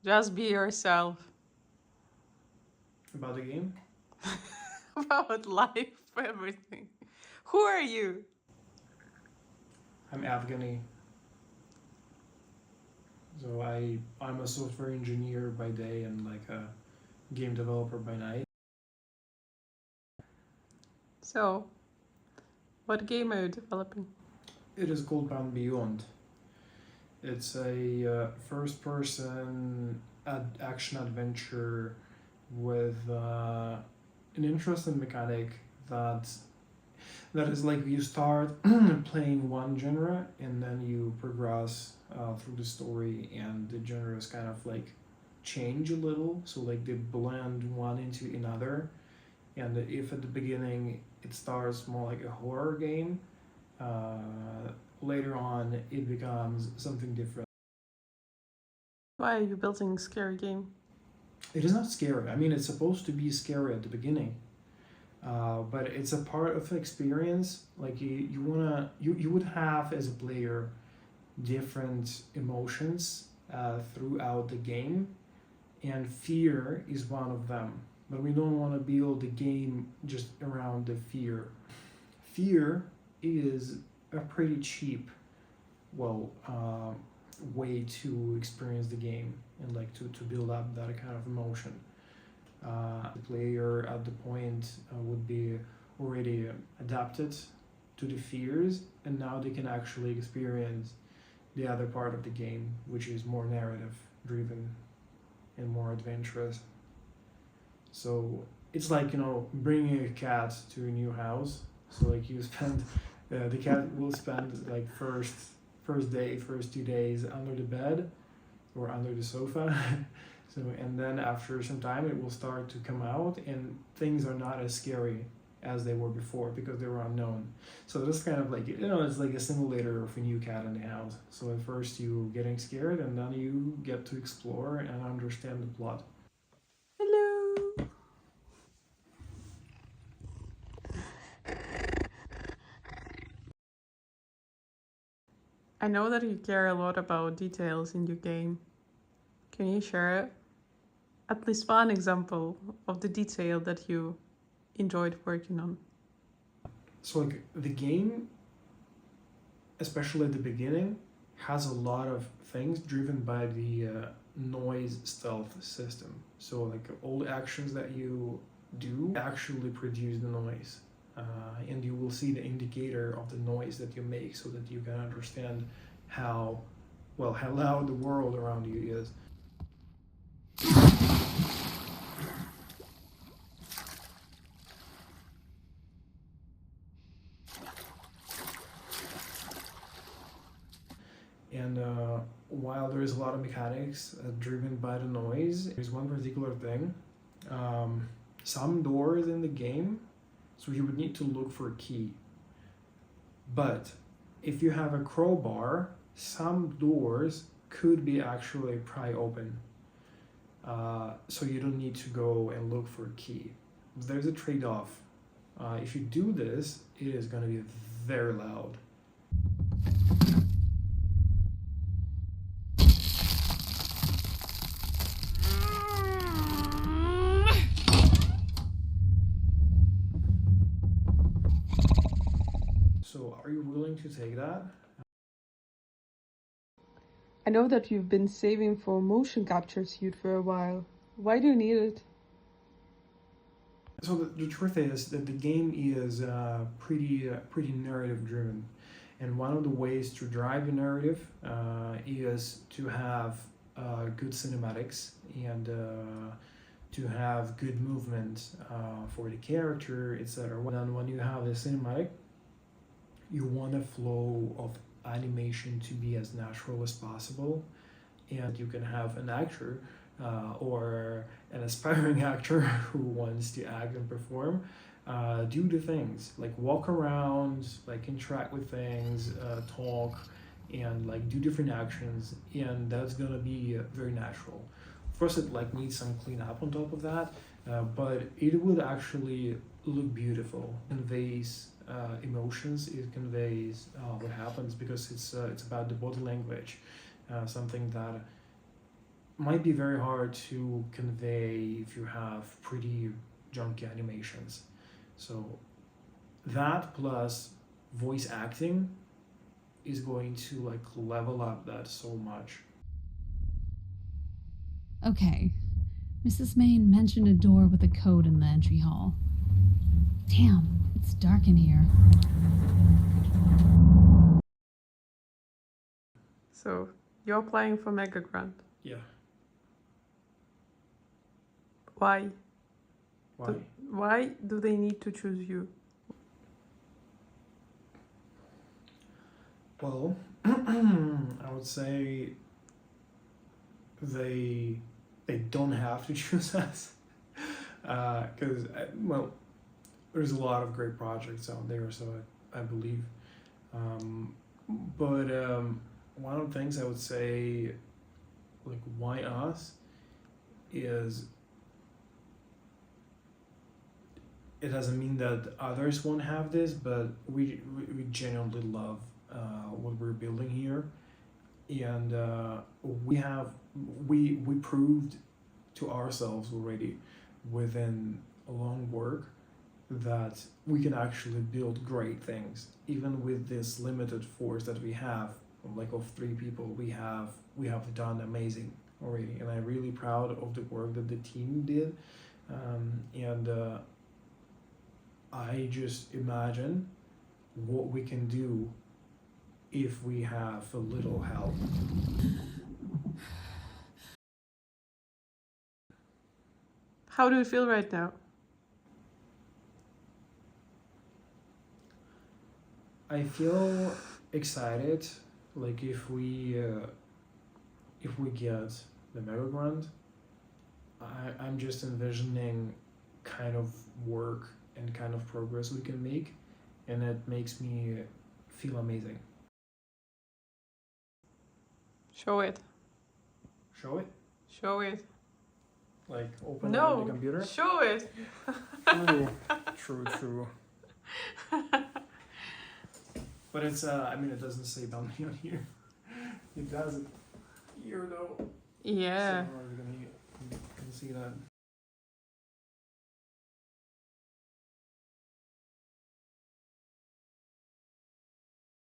Just be yourself. About the game? About life, everything. Who are you? I'm Afghani. So I'm a software engineer by day and like a game developer by night. So, what game are you developing? It is called Bound Beyond. It's a first-person action adventure with an interesting mechanic that is like you start playing one genre and then you progress through the story, and the genres kind of like change a little, so like they blend one into another. And if at the beginning it starts more like a horror game, later on it becomes something different. Why are you building a scary game? It is not scary. I mean, it's supposed to be scary at the beginning, but it's a part of the experience. Like you would have as a player different emotions throughout the game, and fear is one of them. But we don't want to build the game just around the fear. Fear is a pretty cheap, well, way to experience the game and like to build up that kind of emotion. The player at the point would be already adapted to the fears, and now they can actually experience the other part of the game, which is more narrative driven and more adventurous. So it's like, bringing a cat to a new house. So like you spend, the cat will spend like first day, first 2 days under the bed or under the sofa. So, and then after some time it will start to come out, and things are not as scary as they were before because they were unknown. So this kind of like, it's like a simulator of a new cat in the house. So at first you getting scared, and then you get to explore and understand the plot. Hello! I know that you care a lot about details in your game. Can you share at least one example of the detail that you enjoyed working on? So like the game, especially at the beginning, has a lot of things driven by the noise stealth system. So like all the actions that you do actually produce the noise. And you will see the indicator of the noise that you make, so that you can understand how loud the world around you is. And while there is a lot of mechanics driven by the noise, there's one particular thing. Some doors in the game, so you would need to look for a key. But if you have a crowbar, some doors could be actually pry open. So you don't need to go and look for a key. There's a trade-off. If you do this, it is going to be very loud. So are you willing to take that? I know that you've been saving for a motion capture suit for a while. Why do you need it? So the truth is that the game is pretty narrative driven, and one of the ways to drive the narrative is to have good cinematics and to have good movement for the character, etc. Then when you have the cinematic, you want a flow of animation to be as natural as possible, and you can have an actor or an aspiring actor who wants to act and perform do the things like walk around, like interact with things, talk, and like do different actions, and that's gonna be very natural. Of course it like needs some cleanup on top of that, but it would actually look beautiful, conveys emotions, it conveys what happens, because it's about the body language, something that might be very hard to convey if you have pretty junky animations. So that plus voice acting is going to like level up that so much. Okay. Mrs. Main mentioned a door with a code in the entry hall. Damn, it's dark in here. So you're applying for MegaGrant. Yeah. Why? Why? Why do they need to choose you? Well, I would say they don't have to choose us because well, there's a lot of great projects out there, so I believe. But one of the things I would say, like, why us, is it doesn't mean that others won't have this, but we genuinely love what we're building here, and we proved to ourselves already within a long work that we can actually build great things even with this limited force that we have, like of 3 people. We have done amazing already, and I'm really proud of the work that the team did, and I just imagine what we can do if we have a little help. How do you feel right now? I feel excited, like if we get the MegaGrant, I'm just envisioning kind of work and kind of progress we can make, and it makes me feel amazing. Show it. Show it? Show it. Like open it on the computer? Show it. True. But it's I mean, it doesn't say bounty on here. It does here though. Yeah. So you can see that.